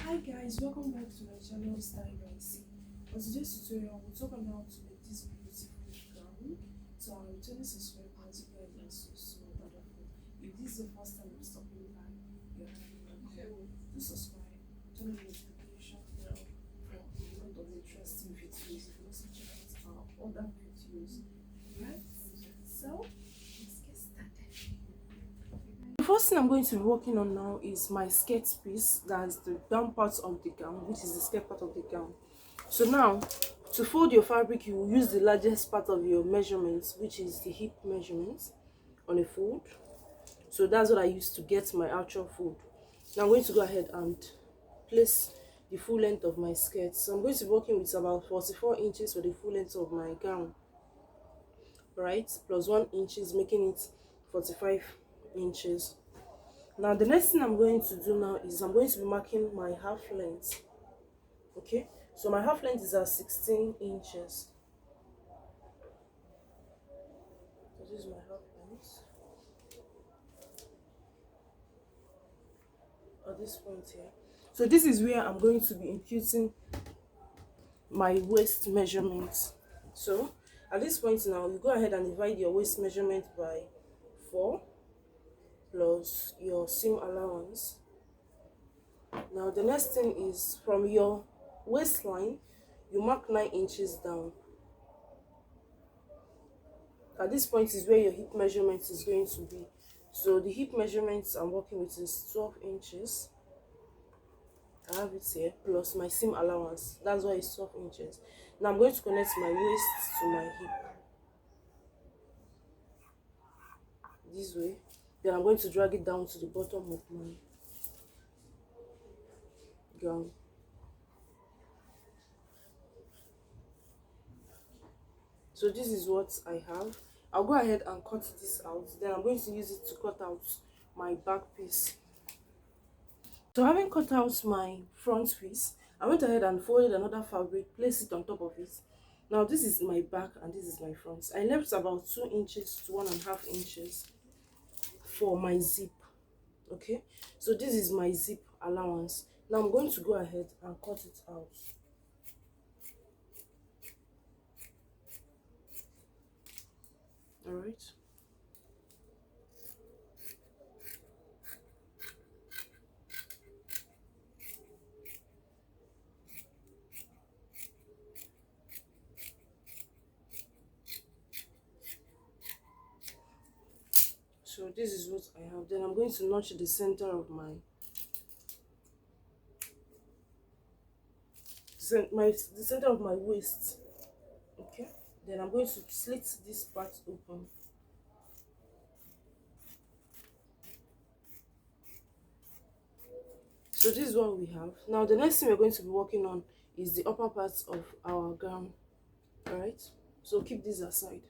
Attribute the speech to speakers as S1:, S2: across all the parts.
S1: Hi guys, welcome back to my channel Style by C. For today's tutorial, we'll talk on how to make this beautiful gown. To our returning subscribers, you guys are so wonderful. If this is the first time you're stopping by, you're having welcome. Do subscribe, turn on the notification bell for a lot of interesting videos. You can also check out our other videos. Right? So let's get started. The first thing I'm going to be working on now is my skirt piece. That's the down part of the gown, which is the skirt part of the gown. So now, to fold your fabric, you will use the largest part of your measurements, which is the hip measurements on a fold. So that's what I use to get my actual fold. Now I'm going to go ahead and place the full length of my skirt. So I'm going to be working with about 44 inches for the full length of my gown, right, plus 1 inch, making it 45 inches. Now the next thing I'm going to do now is I'm going to be marking my half length. Okay, so my half length is at 16 inches. So this is my half length at this point here. So this is where I'm going to be imputing my waist measurement. So at this point now, you go ahead and divide your waist measurement by 4 plus your seam allowance. Now the next thing is, from your waistline you mark 9 inches down. At this point is where your hip measurement is going to be. So the hip measurements I'm working with is 12 inches. I have it here, plus my seam allowance. That's why it's 12 inches. Now I'm going to connect my waist to my hip this way. Then I'm going to drag it down to the bottom of my gown. So this is what I have. I'll go ahead and cut this out. Then I'm going to use it to cut out my back piece. So having cut out my front piece, I went ahead and folded another fabric, placed it on top of it. Now this is my back and this is my front. I left about 2 inches to 1.5 inches for my zip. Okay, so this is my zip allowance. Now I'm going to go ahead and cut it out. All right. So this is what I have. Then I'm going to notch the center of the center of my waist. Okay, then I'm going to slit this part open. So this is what we have. Now the next thing we're going to be working on is the upper parts of our gown. All right, so keep this aside.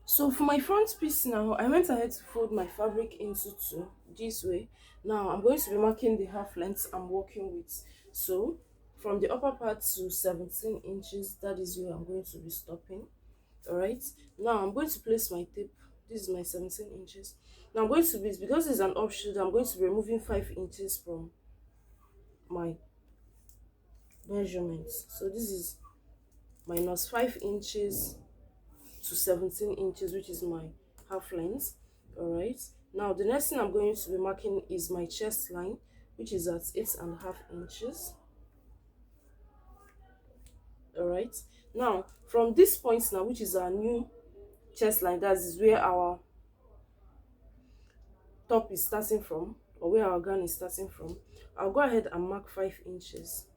S1: So for my front piece now, I went ahead to fold my fabric into two this way. Now I'm going to be marking the half length I'm working with. So from the upper part to 17 inches, that is where I'm going to be stopping. All right, now I'm going to place my tape. This is my 17 inches. Now I'm going to be, because it's an offshoot, I'm going to be removing 5 inches from my measurements. So this is minus 5 inches to 17 inches, which is my half length. All right, now the next thing I'm going to be marking is my chest line, which is at 8.5 inches. All right, now from this point now, which is our new chest line, that is where our top is starting from, or where our gown is starting from, I'll go ahead and mark 5 inches.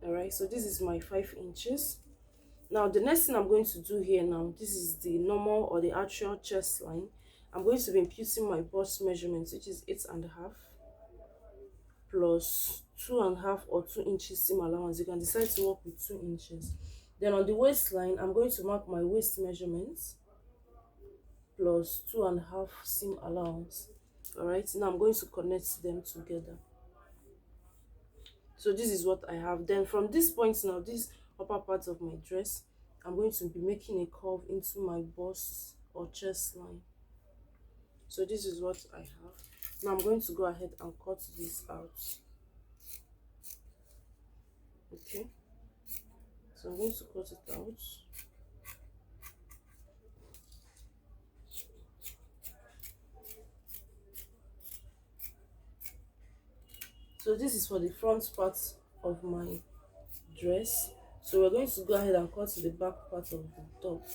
S1: All right, so this is my 5 inches. Now the next thing I'm going to do here now, this is the normal or the actual chest line. I'm going to be imputing my bust measurements, which is 8.5 plus 2.5 or 2 inches seam allowance. You can decide to work with 2 inches. Then on the waistline, I'm going to mark my waist measurements plus 2.5 seam allowance. All right, now I'm going to connect them together. So this is what I have. Then from this point now, this upper part of my dress, I'm going to be making a curve into my bust or chest line. So this is what I have.
S2: Now I'm going to go ahead and cut this out. Okay, so I'm going to cut it out. So this is for the front part of my dress. So we're going to go ahead and cut the back part of the top.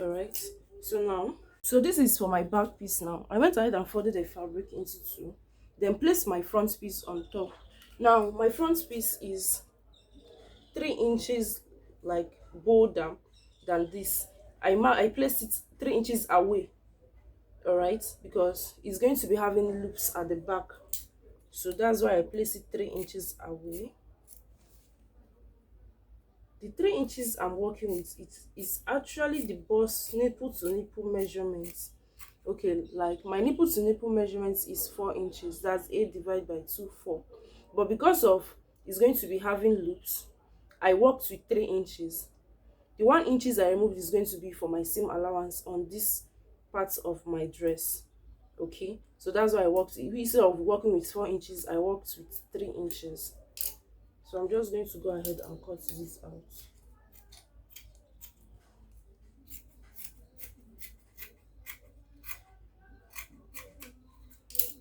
S2: All right, so this is for my back piece. Now I went ahead and folded the fabric into two, then placed my front piece on top. Now my front piece is 3 inches like bolder than this. I placed it 3 inches away, all right, because it's going to be having loops at the back, so that's why I placed it 3 inches away. The 3 inches I'm working with, it is actually the bust nipple to nipple measurements. Okay, like my nipple to nipple measurements is 4 inches. That's 8 divided by 2, 4. But because of it's going to be having loops, I worked with 3 inches. The 1 inches I removed is going to be for my seam allowance on this part of my dress. Okay, so that's why I worked. Instead of working with 4 inches, I worked with 3 inches. So I'm just going to go ahead and cut this out.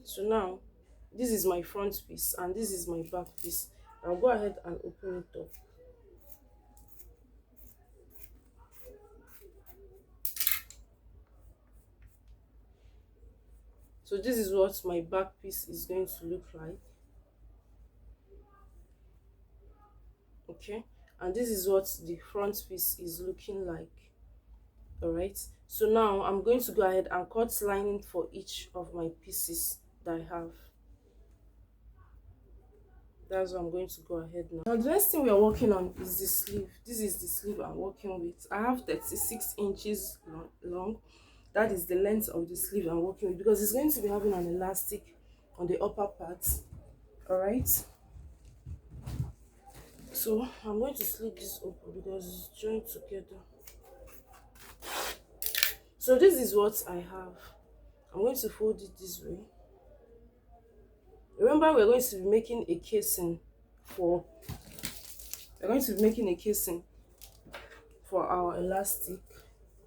S2: So now this is my front piece and this is my back piece. I'll go ahead and open it up. So this is what my back piece is going to look like. Okay, and this is what the front piece is looking like. All right, so now I'm going to go ahead and cut lining for each of my pieces that I have. That's what I'm going to go ahead now. Now the next thing we are working on is the sleeve. This is the sleeve I'm working with. I have 36 inches long. That is the length of the sleeve I'm working with, because it's going to be having an elastic on the upper part. All right, so I'm going to slip this open because it's joined together. So this is what I have. I'm going to fold it this way. Remember, we're going to be making a casing for our elastic.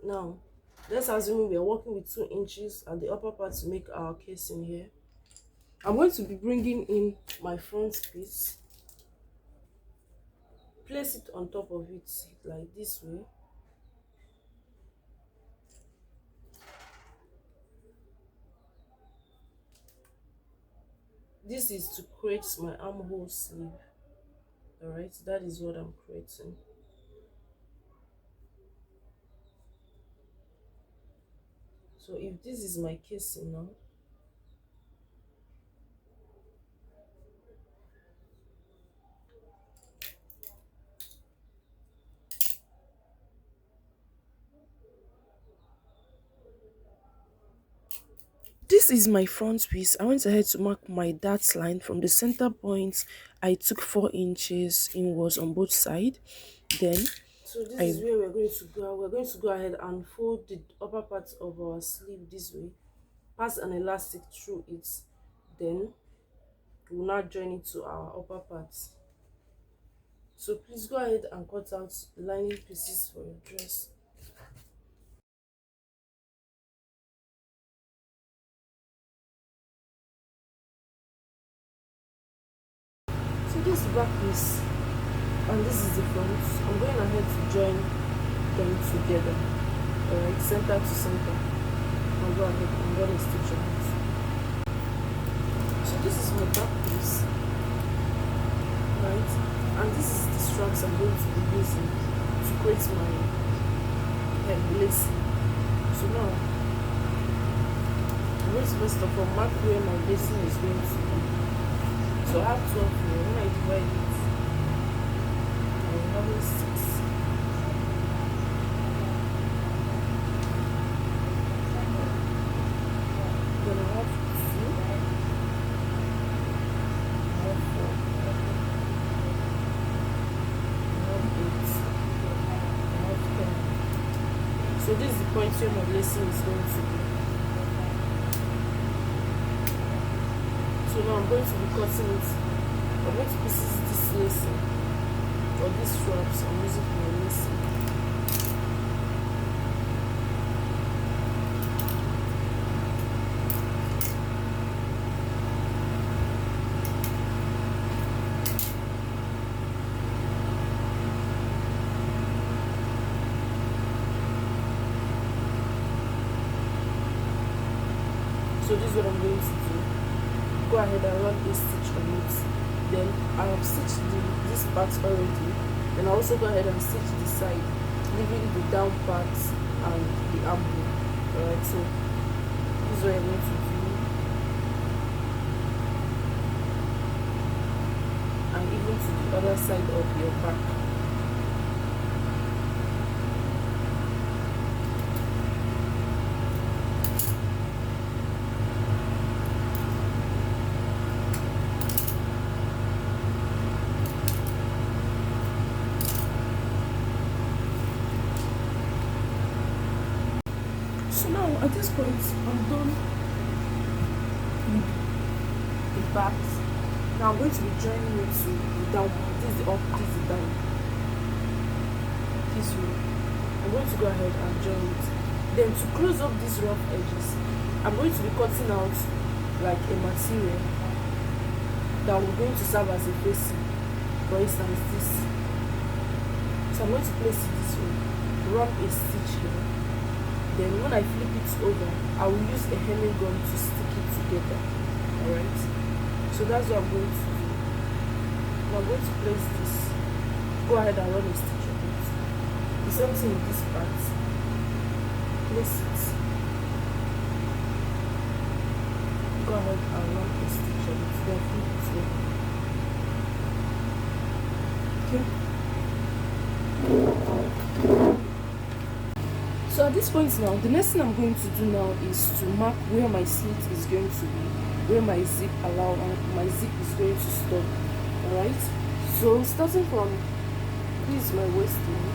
S2: Now let's assume we are working with 2 inches at the upper part to make our casing here. I'm going to be bringing in my front piece, place it on top of it like this way. This is to create my armhole sleeve. All right, that is what I'm creating. So if this is my casing now, this is my front piece. I went ahead to mark my dart line from the center point. I took 4 inches inwards on both sides. Then so this is where we're going to go. We're going to go ahead and fold the upper part of our sleeve this way, pass an elastic through it, then we'll now join it to our upper parts. So please go ahead and cut out lining pieces for your dress. So this is the back piece and this is the front. I'm going ahead to join them together. Alright, center to center. I'll go ahead and run a stitch out. So this is my back piece, right? And this is the straps I'm going to be using to create my head lace. So now I'm going to first of all mark where my lacing is going to be. So I have 12 here. When I divide it, I will have 6. Then I have 2. I have 4. I have 8. I have 10. So this is the point where my lacing is going to be. So now I'm going to be cutting it. I'm going to pieces this lacing or these straps. I'm using for my lacing. So this is what I'm going to do. Go ahead and run a stitch on it. Then I have stitched this part already. Then I also go ahead and stitch the side, leaving the down part and the armhole. Alright, so this is what I'm going to do. And even to the other side of your back. So now at this point I'm done with the back. Now I'm going to be joining it to the down part. This is the up, this is the down. This way. I'm going to go ahead and join it. Then to close up these rough edges, I'm going to be cutting out like a material that will going to serve as a facing. For instance, this. So I'm going to place it this way. Run a stitch here. Then when I flip it over, I will use a hemming gun to stick it together. Alright, so that's what I'm going to do. Now I'm going to place this. Go ahead and run a stitch on it. The same thing with this part. Place it. Go ahead and run a stitch on it. Then flip it over. Okay. So at this point now, the next thing I'm going to do now is to mark where my slit is going to be, where my zip is going to stop. Alright, so starting from this is my waistline.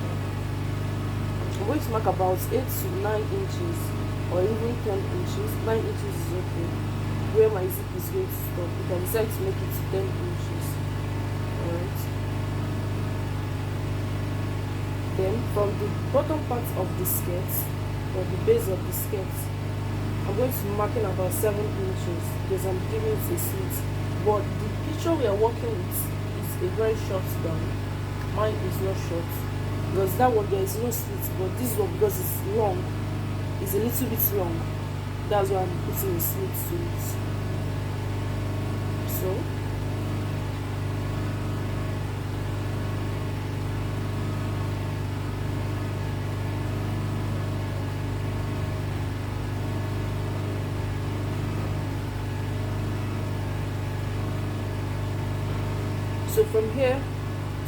S2: I'm going to mark about 8 to 9 inches or even 10 inches. 9 inches is okay. Where my zip is going to stop, you can decide to make it 10 inches. Alright. Then from the bottom part of the skirt or the base of the skirt, I'm going to be marking about 7 inches because I'm giving it a slit. But the picture we are working with is a very short gown. Mine is not short because that one there is no slit, but this one, because it's long, is a little bit long. That's why I'm putting a slit to it. So So from here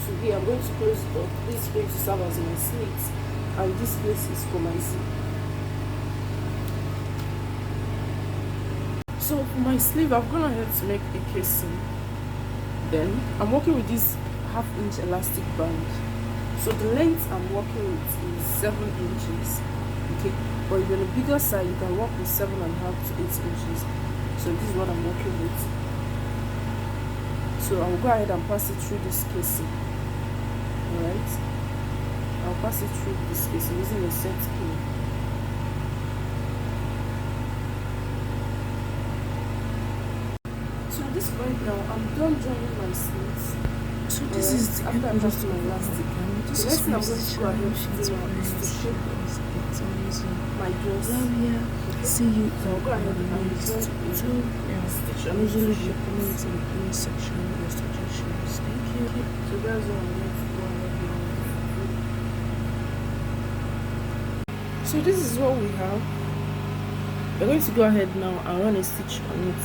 S2: to here, I'm going to close it up. This is going to serve as my slit, and this place is for my zip. So for my sleeve, I've gone ahead to make a casing. Then I'm working with this 1/2 inch elastic band. So the length I'm working with is 7 inches. Okay, but if you're on a bigger side, you can work with 7.5 to 8 inches. So this is what I'm working with. So I'll go ahead and pass it through this casing. Alright, I'll pass it through this casing using a set pin. So at this point now, I'm done joining my slits.
S3: So this is the
S2: after I passed my elastic. The next thing I'm going to go ahead and do now is to shape my dress.
S3: See you.
S2: So I'll go ahead and stitch.
S3: I'm usually your comments in the comment section, your suggestions. Thank you.
S2: So that's what I'm going to go ahead now. So this is what we have. We're going to go ahead now and run a stitch on it.